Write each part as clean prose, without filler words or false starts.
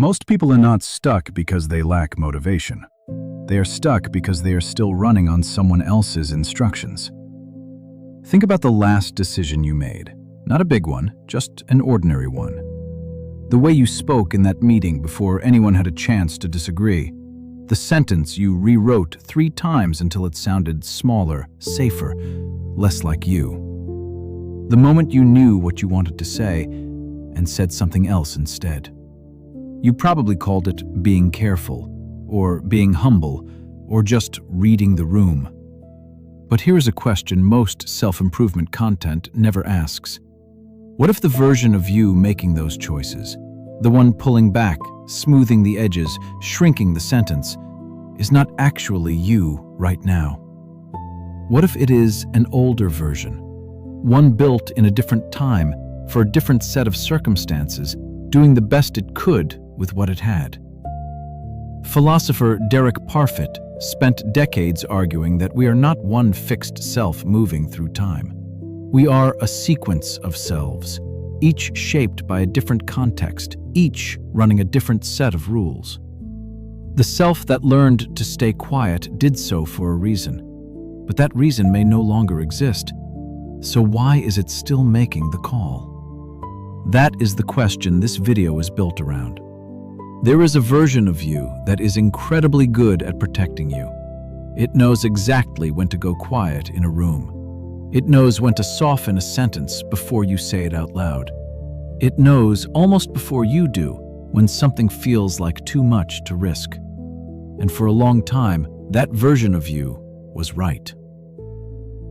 Most people are not stuck because they lack motivation. They are stuck because they are still running on someone else's instructions. Think about the last decision you made. Not a big one, just an ordinary one. The way you spoke in that meeting before anyone had a chance to disagree. The sentence you rewrote 3 times until it sounded smaller, safer, less like you. The moment you knew what you wanted to say and said something else instead. You probably called it being careful, or being humble, or just reading the room. But here is a question most self-improvement content never asks. What if the version of you making those choices, the one pulling back, smoothing the edges, shrinking the sentence, is not actually you right now? What if it is an older version, one built in a different time, for a different set of circumstances, doing the best it could with what it had? Philosopher Derek Parfit spent decades arguing that we are not one fixed self moving through time. We are a sequence of selves, each shaped by a different context, each running a different set of rules. The self that learned to stay quiet did so for a reason, but that reason may no longer exist. So why is it still making the call? That is the question this video is built around. There is a version of you that is incredibly good at protecting you. It knows exactly when to go quiet in a room. It knows when to soften a sentence before you say it out loud. It knows almost before you do when something feels like too much to risk. And for a long time, that version of you was right.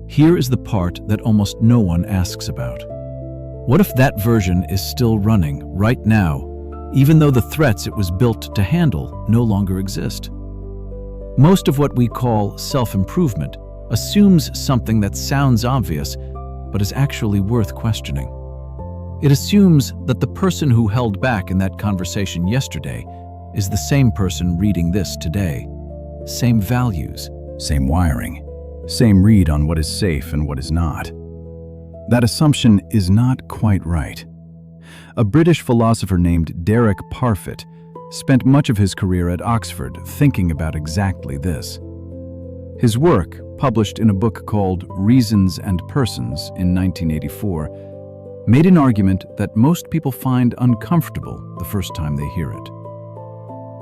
Here is the part that almost no one asks about. What if that version is still running right now, even though the threats it was built to handle no longer exist? Most of what we call self-improvement assumes something that sounds obvious, but is actually worth questioning. It assumes that the person who held back in that conversation yesterday is the same person reading this today. Same values, Same wiring, same read on what is safe and what is not. That assumption is not quite right. A British philosopher named Derek Parfit spent much of his career at Oxford thinking about exactly this. His work, published in a book called Reasons and Persons in 1984, made an argument that most people find uncomfortable the first time they hear it.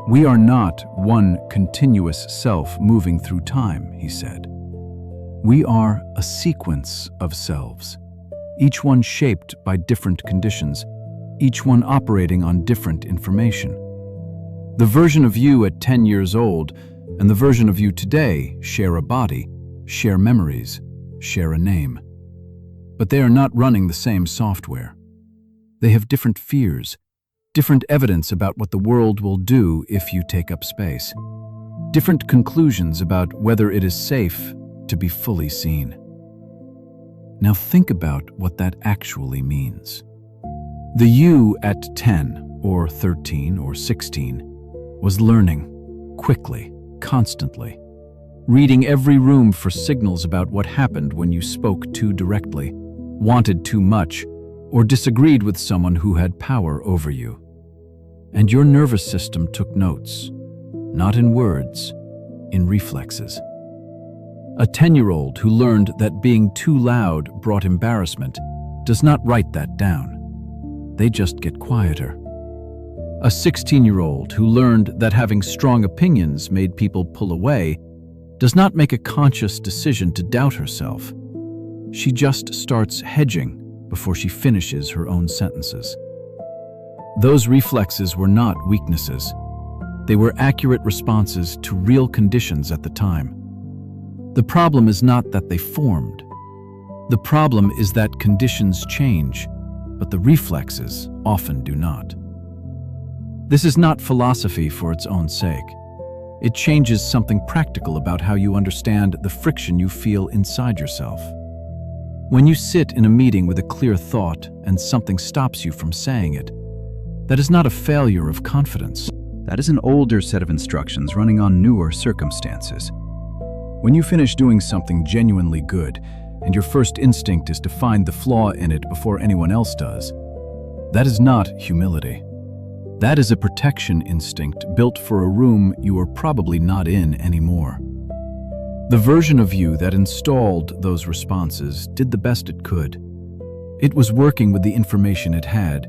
We are not one continuous self moving through time, he said. We are a sequence of selves, each one shaped by different conditions, each one operating on different information. The version of you at 10 years old and the version of you today share a body, share memories, share a name. But they are not running the same software. They have different fears, different evidence about what the world will do if you take up space, different conclusions about whether it is safe to be fully seen. Now think about what that actually means. The you at 10 or 13 or 16 was learning quickly, constantly, reading every room for signals about what happened when you spoke too directly, wanted too much, or disagreed with someone who had power over you. And your nervous system took notes, not in words, in reflexes. A 10-year-old who learned that being too loud brought embarrassment does not write that down. They just get quieter. A 16-year-old who learned that having strong opinions made people pull away does not make a conscious decision to doubt herself. She just starts hedging before she finishes her own sentences. Those reflexes were not weaknesses. They were accurate responses to real conditions at the time. The problem is not that they formed. The problem is that conditions change, but the reflexes often do not. This is not philosophy for its own sake. It changes something practical about how you understand the friction you feel inside yourself. When you sit in a meeting with a clear thought and something stops you from saying it, that is not a failure of confidence. That is an older set of instructions running on newer circumstances. When you finish doing something genuinely good, and your first instinct is to find the flaw in it before anyone else does, that is not humility. That is a protection instinct built for a room you are probably not in anymore. The version of you that installed those responses did the best it could. It was working with the information it had,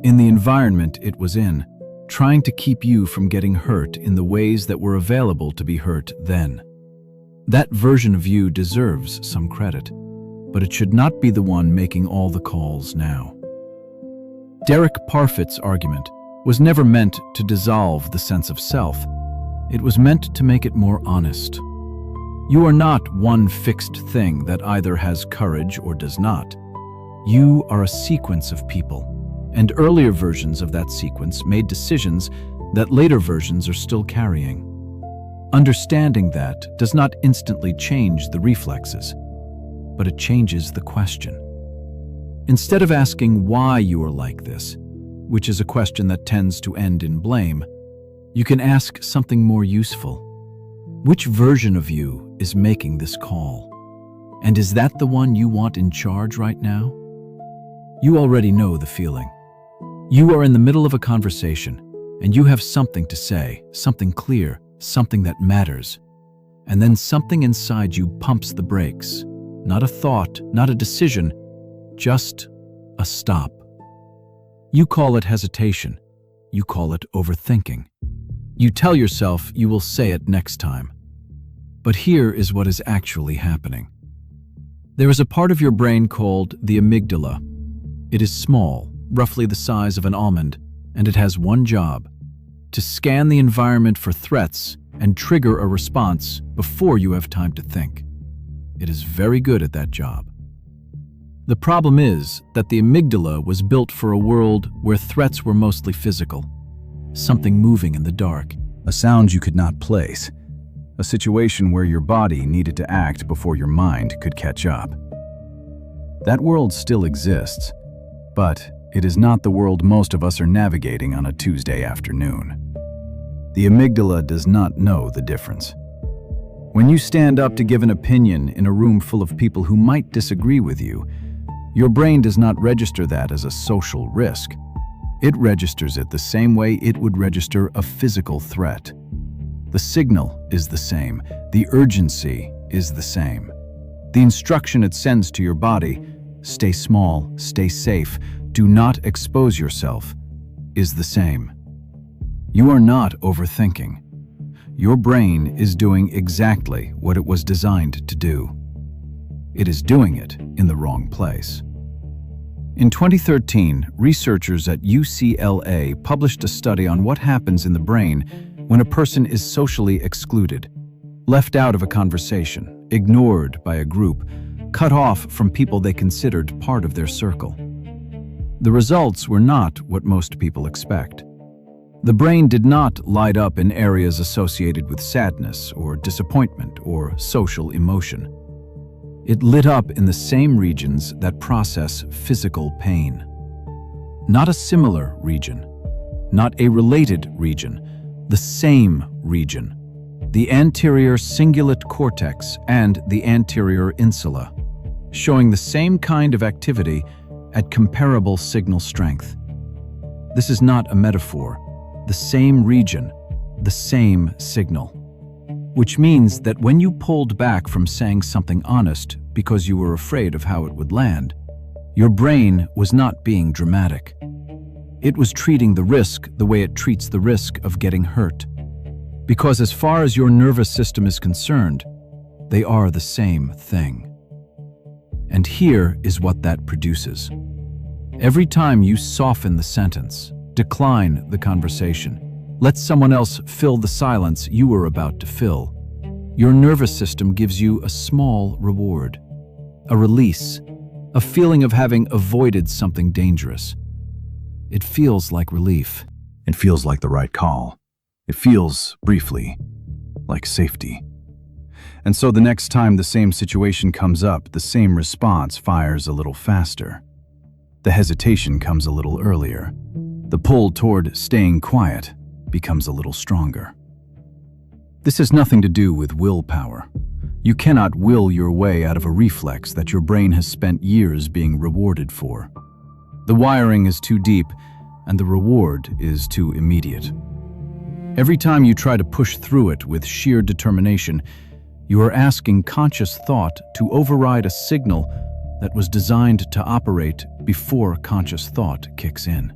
in the environment it was in, trying to keep you from getting hurt in the ways that were available to be hurt then. That version of you deserves some credit, but it should not be the one making all the calls now. Derek Parfit's argument was never meant to dissolve the sense of self. It was meant to make it more honest. You are not one fixed thing that either has courage or does not. You are a sequence of people, and earlier versions of that sequence made decisions that later versions are still carrying. Understanding that does not instantly change the reflexes, but it changes the question. Instead of asking why you are like this, which is a question that tends to end in blame, you can ask something more useful. Which version of you is making this call? And is that the one you want in charge right now? You already know the feeling. You are in the middle of a conversation, and you have something to say, something clear, something that matters. And then something inside you pumps the brakes. Not a thought, not a decision, just a stop. You call it hesitation. You call it overthinking. You tell yourself you will say it next time. But here is what is actually happening. There is a part of your brain called the amygdala. It is small, roughly the size of an almond, and it has one job: to scan the environment for threats and trigger a response before you have time to think. It is very good at that job. The problem is that the amygdala was built for a world where threats were mostly physical. Something moving in the dark. A sound you could not place. A situation where your body needed to act before your mind could catch up. That world still exists, but it is not the world most of us are navigating on a Tuesday afternoon. The amygdala does not know the difference. When you stand up to give an opinion in a room full of people who might disagree with you, your brain does not register that as a social risk. It registers it the same way it would register a physical threat. The signal is the same. The urgency is the same. The instruction it sends to your body, stay small, stay safe, do not expose yourself, is the same. You are not overthinking. Your brain is doing exactly what it was designed to do. It is doing it in the wrong place. In 2013, researchers at UCLA published a study on what happens in the brain when a person is socially excluded, left out of a conversation, ignored by a group, cut off from people they considered part of their circle. The results were not what most people expect. The brain did not light up in areas associated with sadness or disappointment or social emotion. It lit up in the same regions that process physical pain. Not a similar region, not a related region, the same region, the anterior cingulate cortex and the anterior insula, showing the same kind of activity at comparable signal strength. This is not a metaphor. The same region, the same signal. Which means that when you pulled back from saying something honest because you were afraid of how it would land, your brain was not being dramatic. It was treating the risk the way it treats the risk of getting hurt. Because as far as your nervous system is concerned, they are the same thing. And here is what that produces. Every time you soften the sentence, decline the conversation, let someone else fill the silence you were about to fill, your nervous system gives you a small reward, a release, a feeling of having avoided something dangerous. It feels like relief. It feels like the right call. It feels, briefly, like safety. And so the next time the same situation comes up, the same response fires a little faster. The hesitation comes a little earlier. The pull toward staying quiet becomes a little stronger. This has nothing to do with willpower. You cannot will your way out of a reflex that your brain has spent years being rewarded for. The wiring is too deep, and the reward is too immediate. Every time you try to push through it with sheer determination, you are asking conscious thought to override a signal that was designed to operate before conscious thought kicks in.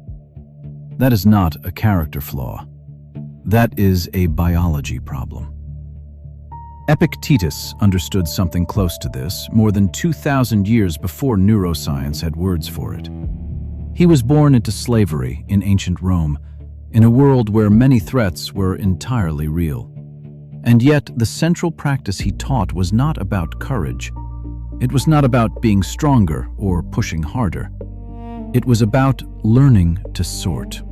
That is not a character flaw. That is a biology problem. Epictetus understood something close to this more than 2,000 years before neuroscience had words for it. He was born into slavery in ancient Rome, in a world where many threats were entirely real. And yet, the central practice he taught was not about courage. It was not about being stronger or pushing harder. It was about learning to sort.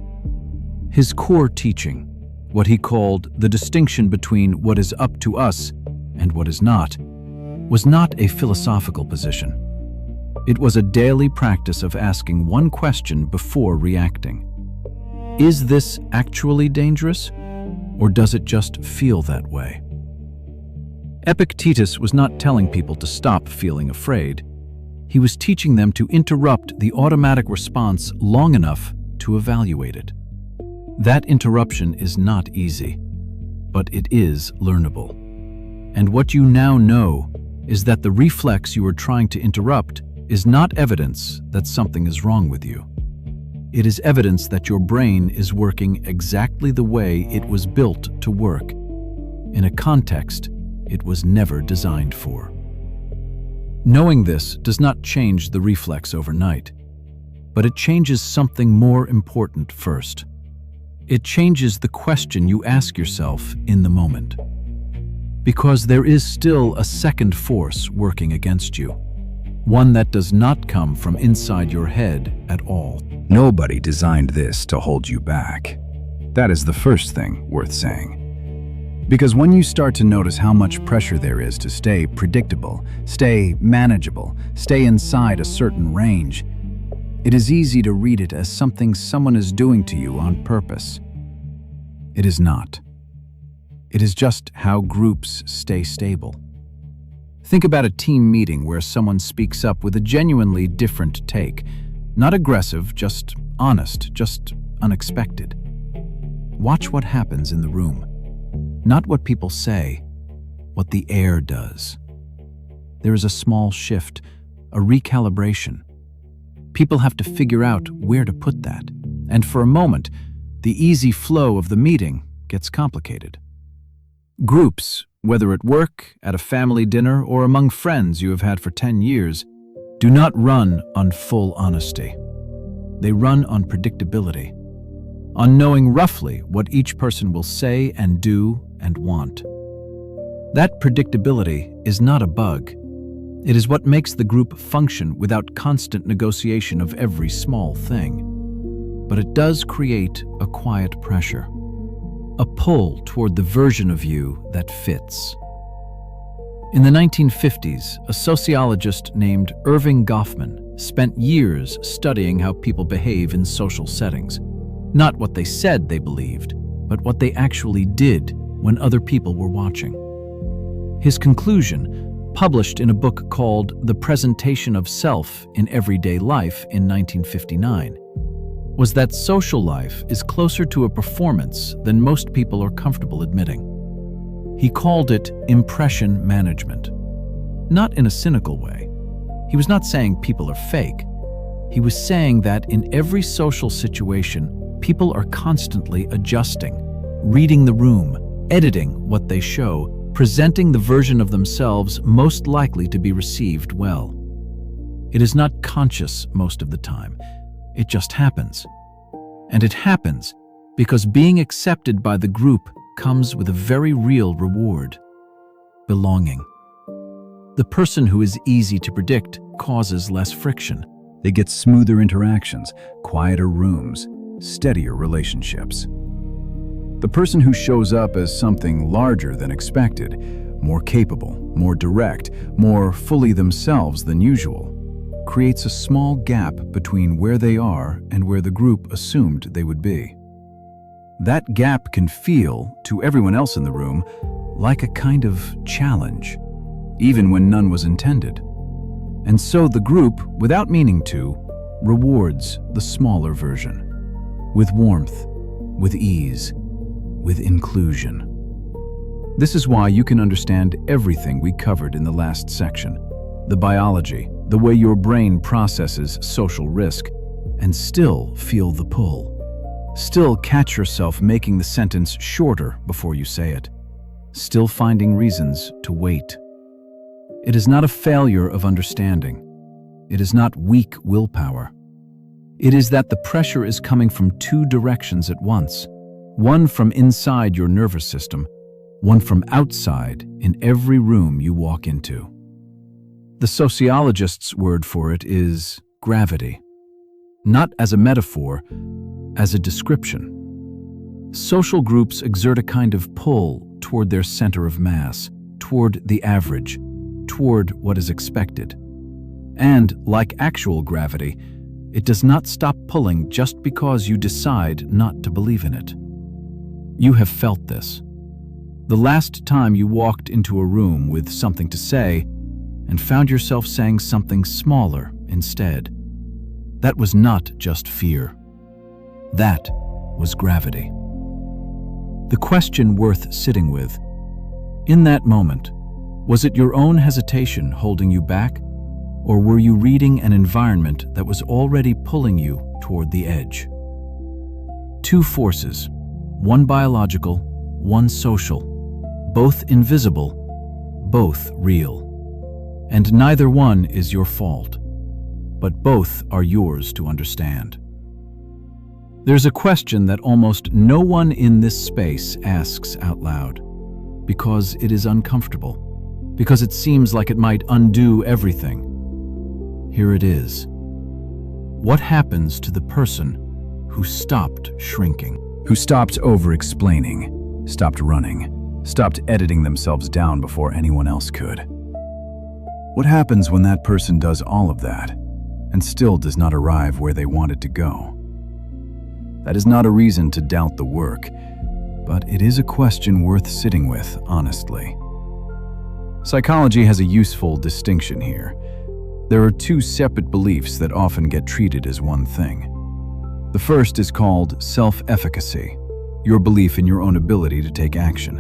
His core teaching, what he called the distinction between what is up to us and what is not, was not a philosophical position. It was a daily practice of asking one question before reacting. Is this actually dangerous, or does it just feel that way? Epictetus was not telling people to stop feeling afraid. He was teaching them to interrupt the automatic response long enough to evaluate it. That interruption is not easy, but it is learnable. And what you now know is that the reflex you are trying to interrupt is not evidence that something is wrong with you. It is evidence that your brain is working exactly the way it was built to work, in a context it was never designed for. Knowing this does not change the reflex overnight, but it changes something more important first. It changes the question you ask yourself in the moment. Because there is still a second force working against you, one that does not come from inside your head at all. Nobody designed this to hold you back. That is the first thing worth saying. Because when you start to notice how much pressure there is to stay predictable, stay manageable, stay inside a certain range, it is easy to read it as something someone is doing to you on purpose. It is not. It is just how groups stay stable. Think about a team meeting where someone speaks up with a genuinely different take. Not aggressive, just honest, just unexpected. Watch what happens in the room. Not what people say, what the air does. There is a small shift, a recalibration. People have to figure out where to put that. And for a moment, the easy flow of the meeting gets complicated. Groups, whether at work, at a family dinner, or among friends you have had for 10 years, do not run on full honesty. They run on predictability, on knowing roughly what each person will say and do and want. That predictability is not a bug. It is what makes the group function without constant negotiation of every small thing. But it does create a quiet pressure, a pull toward the version of you that fits. In the 1950s, a sociologist named Irving Goffman spent years studying how people behave in social settings. Not what they said they believed, but what they actually did when other people were watching. His conclusion, published in a book called The Presentation of Self in Everyday Life in 1959, was that social life is closer to a performance than most people are comfortable admitting. He called it impression management. Not in a cynical way. He was not saying people are fake. He was saying that in every social situation, people are constantly adjusting, reading the room, editing what they show, presenting the version of themselves most likely to be received well. It is not conscious most of the time. It just happens. And it happens because being accepted by the group comes with a very real reward: belonging. The person who is easy to predict causes less friction. They get smoother interactions, quieter rooms, steadier relationships. The person who shows up as something larger than expected, more capable, more direct, more fully themselves than usual, creates a small gap between where they are and where the group assumed they would be. That gap can feel, to everyone else in the room, like a kind of challenge, even when none was intended. And so the group, without meaning to, rewards the smaller version. with warmth, with ease, with inclusion. This is why you can understand everything we covered in the last section, the biology, the way your brain processes social risk, and still feel the pull. Still catch yourself making the sentence shorter before you say it. Still finding reasons to wait. It is not a failure of understanding. It is not weak willpower. It is that the pressure is coming from two directions at once. One from inside your nervous system, one from outside in every room you walk into. The sociologist's word for it is gravity. Not as a metaphor, as a description. Social groups exert a kind of pull toward their center of mass, toward the average, toward what is expected. And, like actual gravity, it does not stop pulling just because you decide not to believe in it. You have felt this. The last time you walked into a room with something to say and found yourself saying something smaller instead. That was not just fear. That was gravity. The question worth sitting with, in that moment, was it your own hesitation holding you back, or were you reading an environment that was already pulling you toward the edge? Two forces, one biological, one social, both invisible, both real. And neither one is your fault, but both are yours to understand. There's a question that almost no one in this space asks out loud, because it is uncomfortable, because it seems like it might undo everything. Here it is. What happens to the person who stopped shrinking? Who stopped over-explaining, stopped running, stopped editing themselves down before anyone else could? What happens when that person does all of that and still does not arrive where they wanted to go? That is not a reason to doubt the work, but it is a question worth sitting with, honestly. Psychology has a useful distinction here. There are two separate beliefs that often get treated as one thing. The first is called self-efficacy, your belief in your own ability to take action,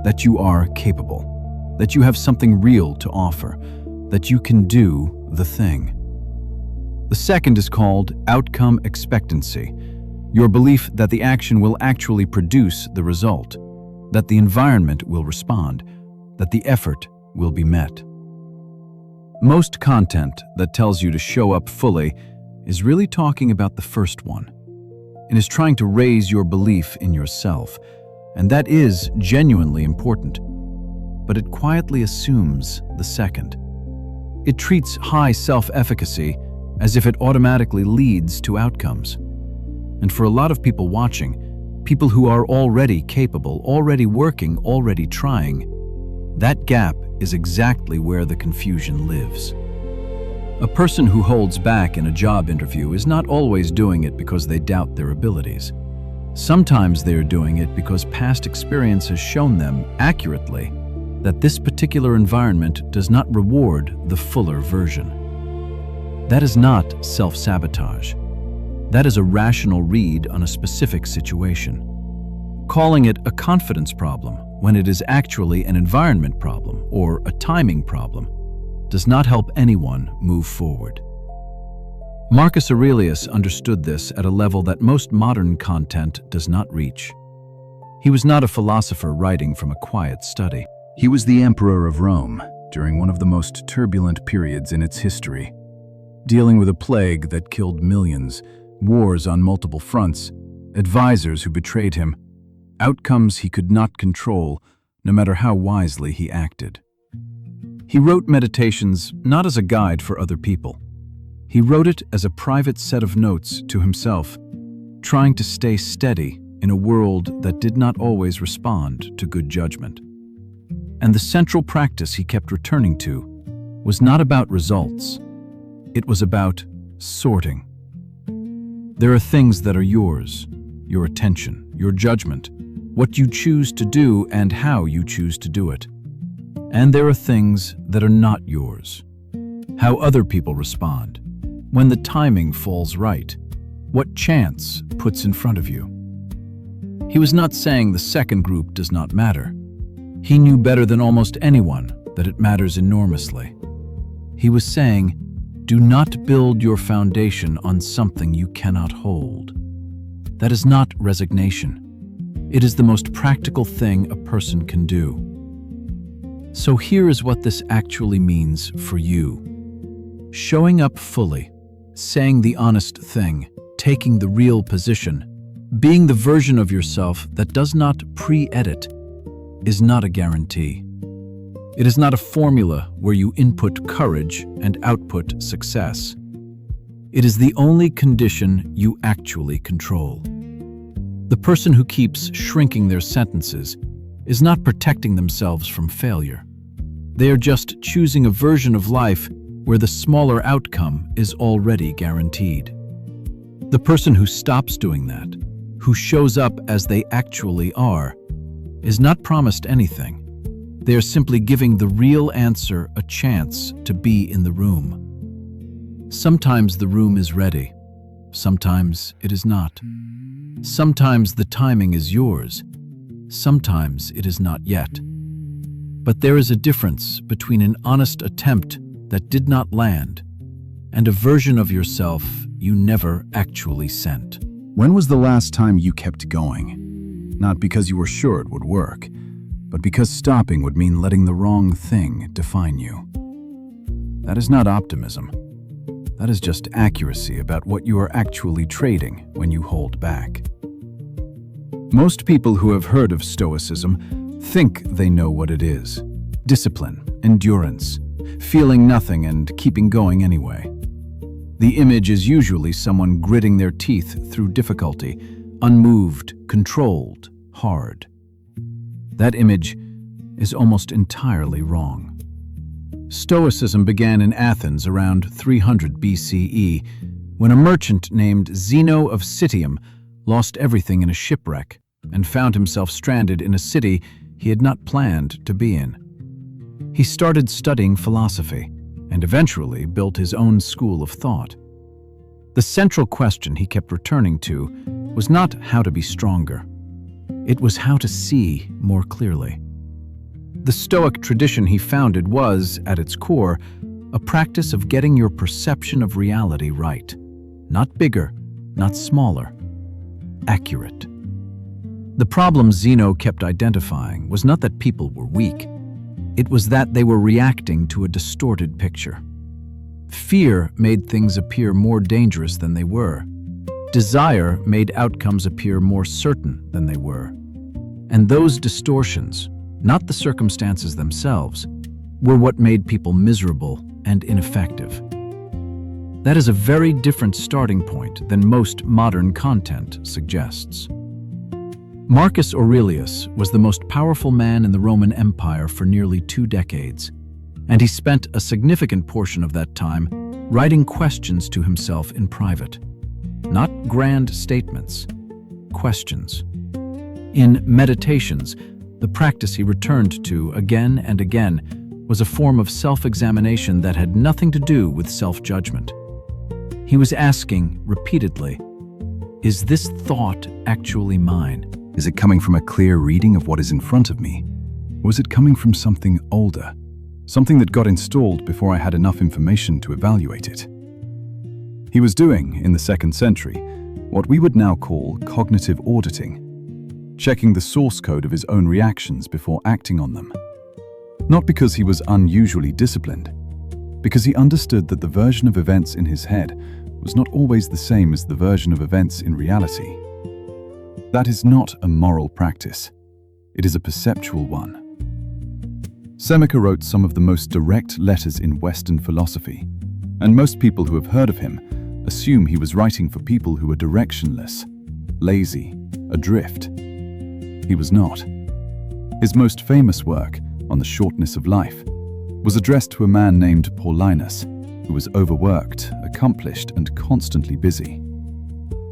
that you are capable, that you have something real to offer, that you can do the thing. The second is called outcome expectancy, your belief that the action will actually produce the result, that the environment will respond, that the effort will be met. Most content that tells you to show up fully is really talking about the first one. It is trying to raise your belief in yourself, and that is genuinely important. But it quietly assumes the second. It treats high self-efficacy as if it automatically leads to outcomes. And for a lot of people watching, people who are already capable, already working, already trying, that gap is exactly where the confusion lives. A person who holds back in a job interview is not always doing it because they doubt their abilities. Sometimes they are doing it because past experience has shown them, accurately, that this particular environment does not reward the fuller version. That is not self-sabotage. That is a rational read on a specific situation. Calling it a confidence problem when it is actually an environment problem or a timing problem does not help anyone move forward. Marcus Aurelius understood this at a level that most modern content does not reach. He was not a philosopher writing from a quiet study. He was the emperor of Rome during one of the most turbulent periods in its history, dealing with a plague that killed millions, wars on multiple fronts, advisors who betrayed him, outcomes he could not control, no matter how wisely he acted. He wrote Meditations not as a guide for other people. He wrote it as a private set of notes to himself, trying to stay steady in a world that did not always respond to good judgment. And the central practice he kept returning to was not about results. It was about sorting. There are things that are yours, your attention, your judgment, what you choose to do and how you choose to do it. And there are things that are not yours, how other people respond, when the timing falls right, what chance puts in front of you. He was not saying the second group does not matter. He knew better than almost anyone that it matters enormously. He was saying, do not build your foundation on something you cannot hold. That is not resignation. It is the most practical thing a person can do. So here is what this actually means for you. Showing up fully, saying the honest thing, taking the real position, being the version of yourself that does not pre-edit, is not a guarantee. It is not a formula where you input courage and output success. It is the only condition you actually control. The person who keeps shrinking their sentences is not protecting themselves from failure. They are just choosing a version of life where the smaller outcome is already guaranteed. The person who stops doing that, who shows up as they actually are, is not promised anything. They are simply giving the real answer a chance to be in the room. Sometimes the room is ready. Sometimes it is not. Sometimes the timing is yours. Sometimes it is not yet. But there is a difference between an honest attempt that did not land and a version of yourself you never actually sent. When was the last time you kept going? Not because you were sure it would work, but because stopping would mean letting the wrong thing define you. That is not optimism. That is just accuracy about what you are actually trading when you hold back. Most people who have heard of Stoicism think they know what it is. Discipline, endurance, feeling nothing and keeping going anyway. The image is usually someone gritting their teeth through difficulty, unmoved, controlled, hard. That image is almost entirely wrong. Stoicism began in Athens around 300 BCE, when a merchant named Zeno of Citium lost everything in a shipwreck and found himself stranded in a city he had not planned to be in. He started studying philosophy and eventually built his own school of thought. The central question he kept returning to was not how to be stronger. It was how to see more clearly. The Stoic tradition he founded was, at its core, a practice of getting your perception of reality right. Not bigger, not smaller. Accurate. The problem Zeno kept identifying was not that people were weak. It was that they were reacting to a distorted picture. Fear made things appear more dangerous than they were. Desire made outcomes appear more certain than they were. And those distortions, not the circumstances themselves, were what made people miserable and ineffective. That is a very different starting point than most modern content suggests. Marcus Aurelius was the most powerful man in the Roman Empire for nearly 2 decades, and he spent a significant portion of that time writing questions to himself in private. Not grand statements, questions. In Meditations, the practice he returned to again and again was a form of self-examination that had nothing to do with self-judgment. He was asking repeatedly, is this thought actually mine? Is it coming from a clear reading of what is in front of me? Or is it coming from something older? Something that got installed before I had enough information to evaluate it? He was doing, in the 2nd century, what we would now call cognitive auditing, checking the source code of his own reactions before acting on them. Not because he was unusually disciplined, because he understood that the version of events in his head was not always the same as the version of events in reality. That is not a moral practice. It is a perceptual one. Seneca wrote some of the most direct letters in Western philosophy, and most people who have heard of him assume he was writing for people who were directionless, lazy, adrift. He was not. His most famous work, On the Shortness of Life, was addressed to a man named Paulinus, who was overworked, accomplished, and constantly busy.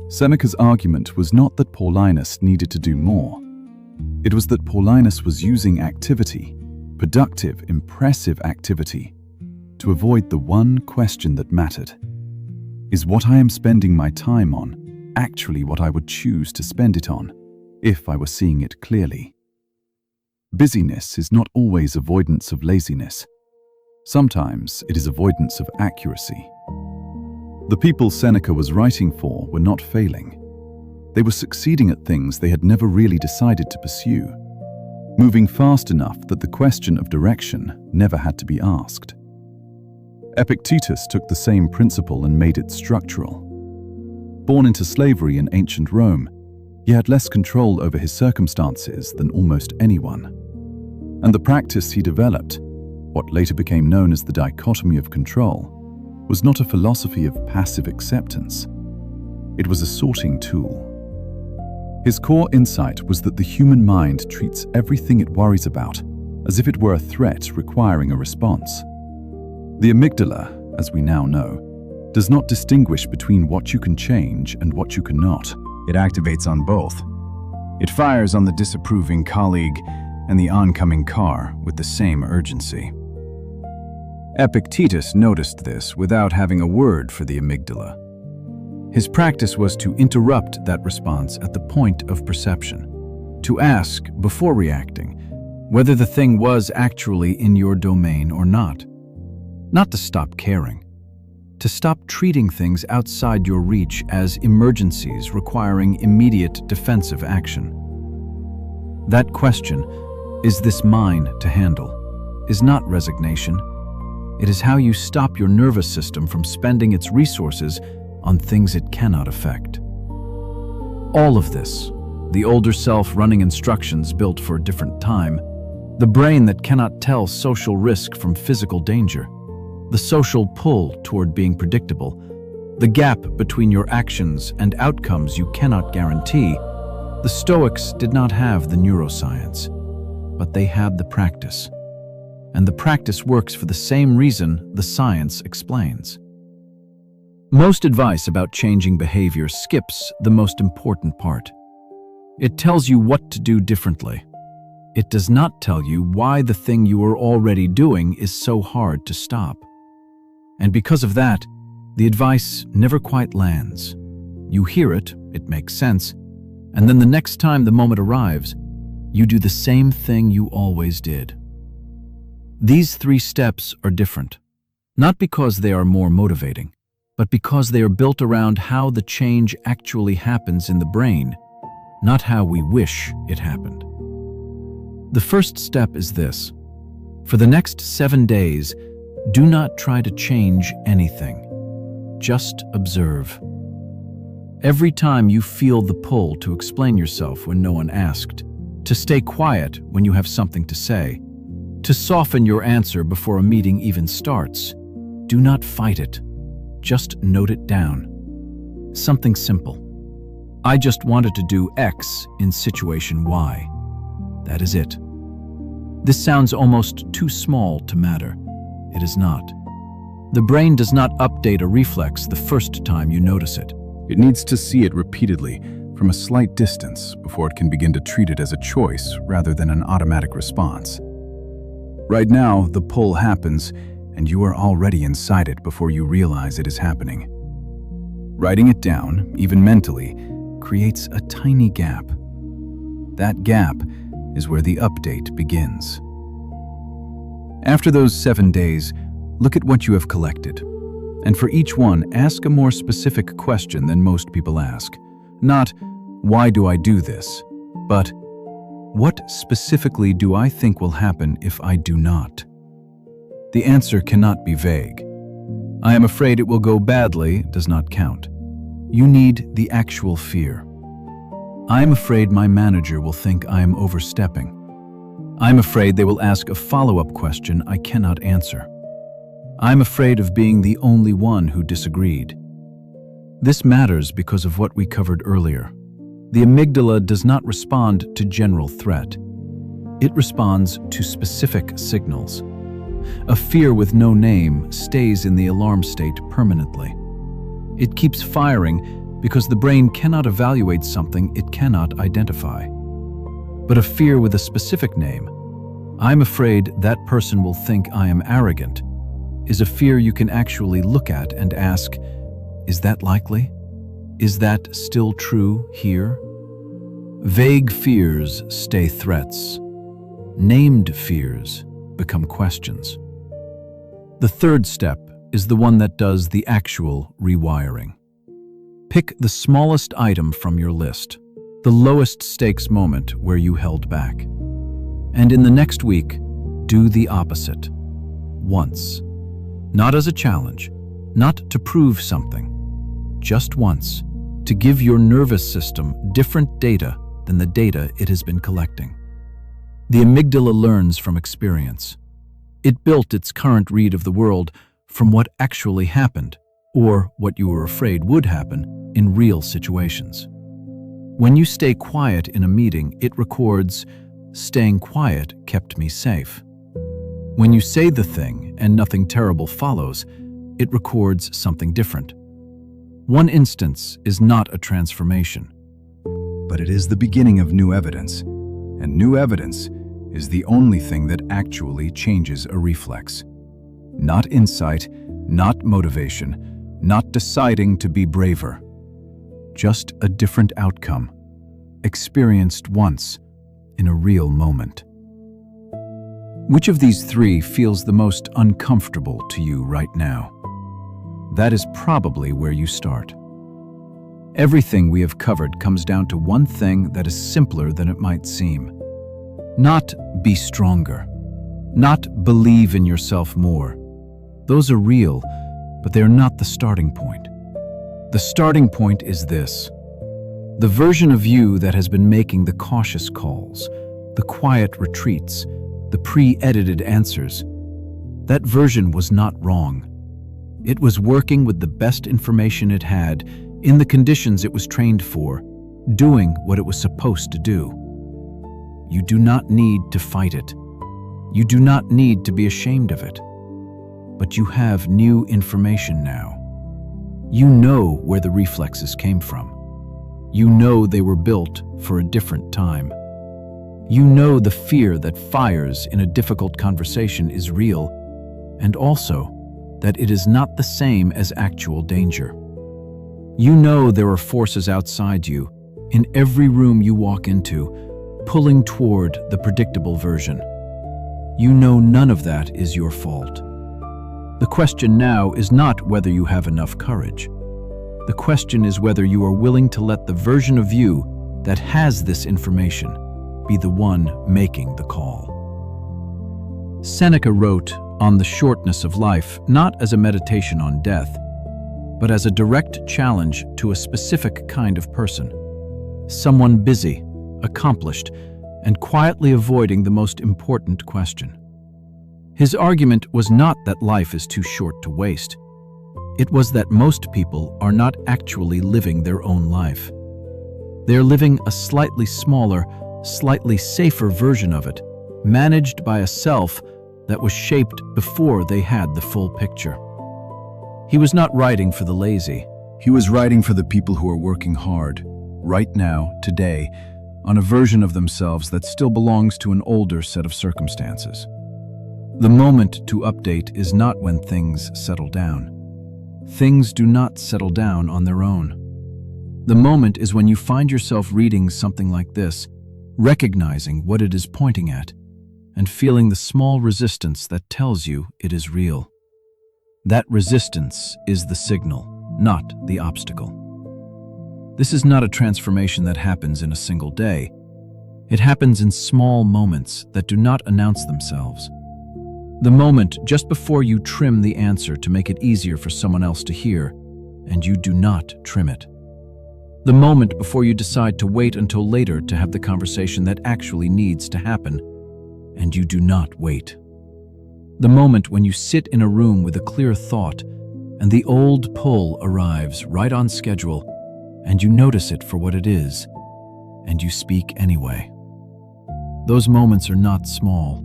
Seneca's argument was not that Paulinus needed to do more. It was that Paulinus was using activity, productive, impressive activity, to avoid the one question that mattered. Is what I am spending my time on actually what I would choose to spend it on, if I were seeing it clearly. Busyness is not always avoidance of laziness. Sometimes it is avoidance of accuracy. The people Seneca was writing for were not failing. They were succeeding at things they had never really decided to pursue, moving fast enough that the question of direction never had to be asked. Epictetus took the same principle and made it structural. Born into slavery in ancient Rome, he had less control over his circumstances than almost anyone. And the practice he developed, what later became known as the dichotomy of control, was not a philosophy of passive acceptance. It was a sorting tool. His core insight was that the human mind treats everything it worries about as if it were a threat requiring a response. The amygdala, as we now know, does not distinguish between what you can change and what you cannot. It activates on both. It fires on the disapproving colleague and the oncoming car with the same urgency. Epictetus noticed this without having a word for the amygdala. His practice was to interrupt that response at the point of perception, to ask, before reacting, whether the thing was actually in your domain or not. Not to stop caring, to stop treating things outside your reach as emergencies requiring immediate defensive action. That question, is this mine to handle, is not resignation. It is how you stop your nervous system from spending its resources on things it cannot affect. All of this, the older self running instructions built for a different time, the brain that cannot tell social risk from physical danger, the social pull toward being predictable, the gap between your actions and outcomes you cannot guarantee. The Stoics did not have the neuroscience, but they had the practice. And the practice works for the same reason the science explains. Most advice about changing behavior skips the most important part. It tells you what to do differently. It does not tell you why the thing you are already doing is so hard to stop. And because of that, the advice never quite lands. You hear it, it makes sense, and then the next time the moment arrives, you do the same thing you always did. These 3 steps are different, not because they are more motivating, but because they are built around how the change actually happens in the brain, not how we wish it happened. The first step is this. For the next 7 days, do not try to change anything. Just observe. Every time you feel the pull to explain yourself when no one asked, to stay quiet when you have something to say, to soften your answer before a meeting even starts, do not fight it. Just note it down. Something simple. I just wanted to do X in situation Y. That is it. This sounds almost too small to matter. It is not. The brain does not update a reflex the first time you notice it. It needs to see it repeatedly from a slight distance before it can begin to treat it as a choice rather than an automatic response. Right now, the pull happens, and you are already inside it before you realize it is happening. Writing it down, even mentally, creates a tiny gap. That gap is where the update begins. After those 7 days, look at what you have collected. And for each one, ask a more specific question than most people ask. Not, why do I do this? But, what specifically do I think will happen if I do not? The answer cannot be vague. I am afraid it will go badly does not count. You need the actual fear. I am afraid my manager will think I am overstepping. I am afraid they will ask a follow-up question I cannot answer. I am afraid of being the only one who disagreed. This matters because of what we covered earlier. The amygdala does not respond to general threat. It responds to specific signals. A fear with no name stays in the alarm state permanently. It keeps firing because the brain cannot evaluate something it cannot identify. But a fear with a specific name, I'm afraid that person will think I am arrogant, is a fear you can actually look at and ask, is that likely? Is that still true here? Vague fears stay threats. Named fears become questions. The third step is the one that does the actual rewiring. Pick the smallest item from your list, the lowest stakes moment where you held back. And in the next week, do the opposite. Once. Not as a challenge, not to prove something. Just once, to give your nervous system different data than the data it has been collecting. The amygdala learns from experience. It built its current read of the world from what actually happened, or what you were afraid would happen in real situations. When you stay quiet in a meeting, it records, "Staying quiet kept me safe." When you say the thing and nothing terrible follows, it records something different. One instance is not a transformation, But it is the beginning of new evidence, and new evidence is the only thing that actually changes a reflex. Not insight, not motivation, not deciding to be braver. Just a different outcome, experienced once in a real moment. Which of these three feels the most uncomfortable to you right now? That is probably where you start. Everything we have covered comes down to one thing that is simpler than it might seem. Not be stronger. Not believe in yourself more. Those are real, but they are not the starting point. The starting point is this. The version of you that has been making the cautious calls, the quiet retreats, the pre-edited answers, that version was not wrong. It was working with the best information it had, in the conditions it was trained for, doing what it was supposed to do. You do not need to fight it. You do not need to be ashamed of it. But you have new information now. You know where the reflexes came from. You know they were built for a different time. You know the fear that fires in a difficult conversation is real, and also that it is not the same as actual danger. You know there are forces outside you, in every room you walk into, pulling toward the predictable version. You know none of that is your fault. The question now is not whether you have enough courage. The question is whether you are willing to let the version of you that has this information be the one making the call. Seneca wrote on the shortness of life not as a meditation on death, but as a direct challenge to a specific kind of person, someone busy, accomplished, and quietly avoiding the most important question. His argument was not that life is too short to waste. It was that most people are not actually living their own life. They are living a slightly smaller, slightly safer version of it, managed by a self that was shaped before they had the full picture. He was not writing for the lazy. He was writing for the people who are working hard, right now, today, on a version of themselves that still belongs to an older set of circumstances. The moment to update is not when things settle down. Things do not settle down on their own. The moment is when you find yourself reading something like this, recognizing what it is pointing at, and feeling the small resistance that tells you it is real. That resistance is the signal, not the obstacle. This is not a transformation that happens in a single day. It happens in small moments that do not announce themselves. The moment just before you trim the answer to make it easier for someone else to hear, and you do not trim it. The moment before you decide to wait until later to have the conversation that actually needs to happen, and you do not wait. The moment when you sit in a room with a clear thought, and the old pull arrives right on schedule, and you notice it for what it is, and you speak anyway. Those moments are not small.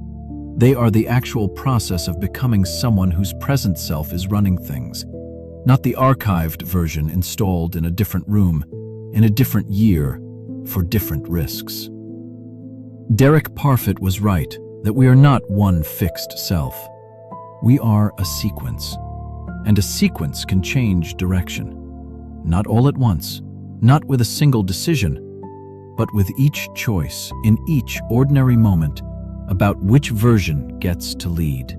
They are the actual process of becoming someone whose present self is running things, not the archived version installed in a different room, in a different year, for different risks. Derek Parfit was right that we are not one fixed self. We are a sequence, and a sequence can change direction. not all at once, not with a single decision, but with each choice in each ordinary moment about which version gets to lead.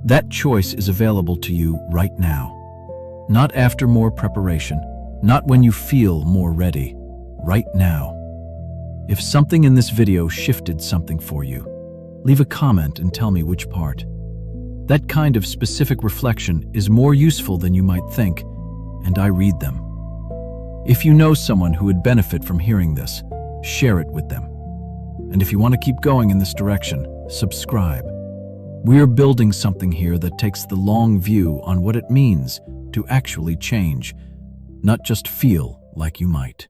That choice is available to you right now. Not after more preparation, not when you feel more ready, right now. If something in this video shifted something for you, leave a comment and tell me which part. That kind of specific reflection is more useful than you might think, and I read them. If you know someone who would benefit from hearing this, share it with them. And if you want to keep going in this direction, subscribe. We're building something here that takes the long view on what it means to actually change, not just feel like you might.